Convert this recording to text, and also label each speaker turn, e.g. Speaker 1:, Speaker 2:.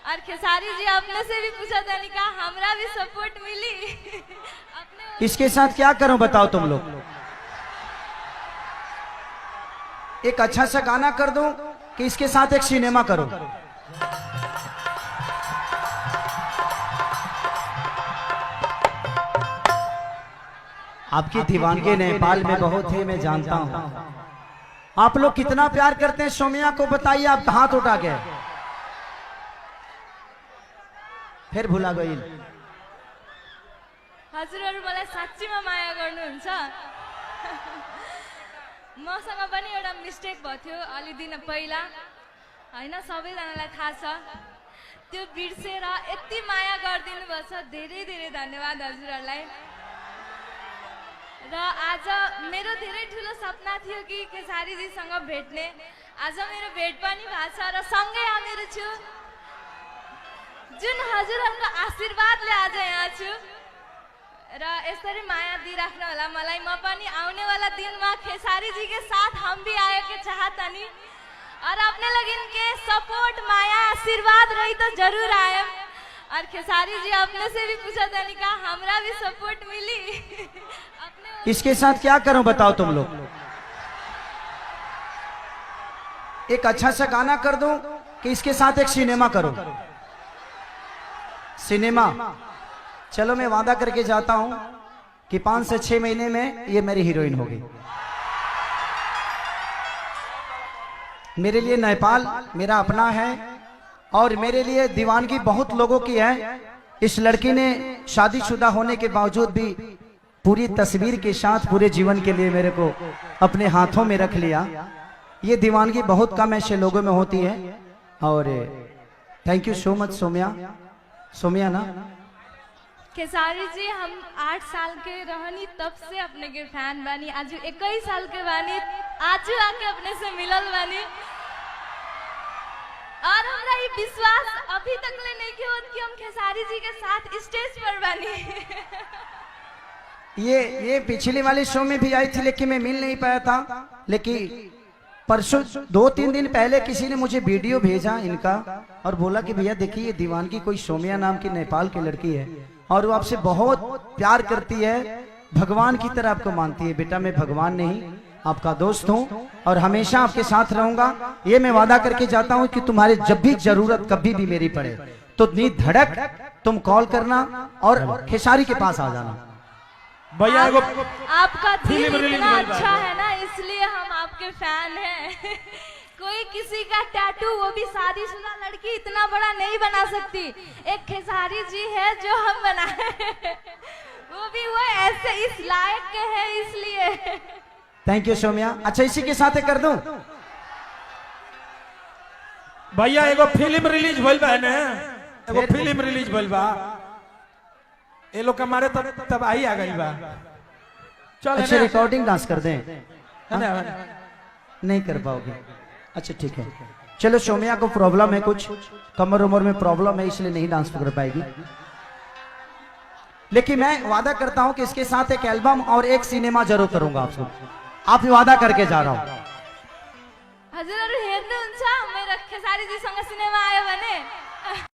Speaker 1: और खेसारी जी अपने से भी पूछा था, नहीं कहा हमरा भी सपोर्ट मिली अपने।
Speaker 2: इसके साथ क्या करूं बताओ तुम लोग? एक अच्छा सा गाना कर दूं कि इसके साथ एक सिनेमा करूं? आपकी दीवानगी नेपाल में बहुत है, मैं जानता हूं। आप लोग कितना प्यार करते हैं सोमिया को, बताइए। आप हाथ उठा के फिर भुला गई।
Speaker 1: हजुरहरु मलाई साच्चीमा माया गर्नुहुन्छ। मसँग पनि एउटा मिस्टेक भयो थियो अलि दिन पहिला, हैन, सबैजनालाई थाहा छ। त्यो बिर्सेर यति माया गरिदिनु भएछ, धेरै धेरै धन्यवाद हजुरहरुलाई। र आज मेरो धेरै ठुलो सपना थियो कि खेसारीजीसँग भेट्ने। आज मेरो भेट पनि भएको छ र सँगै हामीहरू छु। जुन हजुरहरुको आशीर्वादले आज यहाँ छु र यसरी माया दिइराख्नु होला मलाई। म पनि आउने वाला दिन में खेसारी जी के साथ हम भी आए के चाहता नहीं, और अपने लगन के सपोर्ट माया आशीर्वाद रही तो जरूर आए। और खेसारी जी अपने से भी पूछा था, नहीं कहा हमरा भी सपोर्ट मिली अपने।
Speaker 2: इसके साथ क्या करूं बताओ तुम लोग? एक अच्छा सा गाना कर दूं कि इसके साथ एक सिनेमा करूं? सिनेमा। चलो मैं वादा करके जाता हूं कि 5 से 6 महीने में ये मेरी हीरोइन होगी। मेरे लिए नेपाल मेरा अपना है और मेरे लिए दीवानगी बहुत लोगों की है। इस लड़की ने शादीशुदा होने के बावजूद भी पूरी तस्वीर के साथ पूरे जीवन के लिए मेरे को अपने हाथों में रख लिया। ये दीवानगी बहुत कम ऐसे लोगों में होती है। और थैंक यू सो मच सोमिया। सोमिया ना
Speaker 1: खेसारी जी, हम 8 साल के रहनी तब से अपने के फैन बानी। आज 21 साल के बानी, आज आके अपने से मिलल बानी। और हमरा ये विश्वास अभी तक ले नहीं कि हम खेसारी जी के साथ स्टेज पर बानी।
Speaker 2: ये पिछली वाली शो में भी आई थी लेकिन मैं मिल नहीं पाया था। लेकिन परसों 2-3 दिन पहले किसी ने मुझे वीडियो भेजा इनका और बोला कि भैया देखिए ये दीवानगी कोई सोमिया नाम की नेपाल की लड़की है और वो आपसे बहुत प्यार करती है, भगवान की तरह आपको मानती है। बेटा मैं भगवान नहीं, आपका दोस्त हूं और हमेशा आपके साथ रहूंगा। ये मैं वादा करके जाता हूं कि तुम्हारे जब भी जरूरत कभी भी मेरी पड़े तो नी धड़क तुम कॉल करना और खेसारी के पास आ जाना।
Speaker 3: भैया
Speaker 1: आपका दिल इतना अच्छा है ना, इसलिए हम आपके फैन हैं। कोई किसी का टैटू, वो भी शादीशुदा लड़की, इतना बड़ा नहीं बना सकती। एक खेसारी जी है जो हम बनाए, वो भी वो ऐसे इस लायक के हैं, इसलिए।
Speaker 2: Thank you Somiya. अच्छा इसी के साथ कर दूं?
Speaker 3: भैया एगो फिल्म रिलीज भइल बा ने, एगो फिल्म रिलीज भइल बा। ये लोग हमारे तब आई आ गई बा। चल
Speaker 2: अच्छा रिकॉर्डिंग डांस कर दें? नहीं कर पाओगे? अच्छा ठीक है। चलो सोमिया को प्रॉब्लम है, कुछ कमर उमर में प्रॉब्लम है, इसलिए नहीं डांस कर पाएगी। लेकिन मैं वादा करता हूं कि इसके साथ एक एल्बम और एक सिनेमा जरूर करूंगा आपको। आप वादा करके जा रहा हूं।
Speaker 1: हजुरहरु हेर्नुहुन्छ मेरो खेसारी जीसँग सिनेमा आयो भने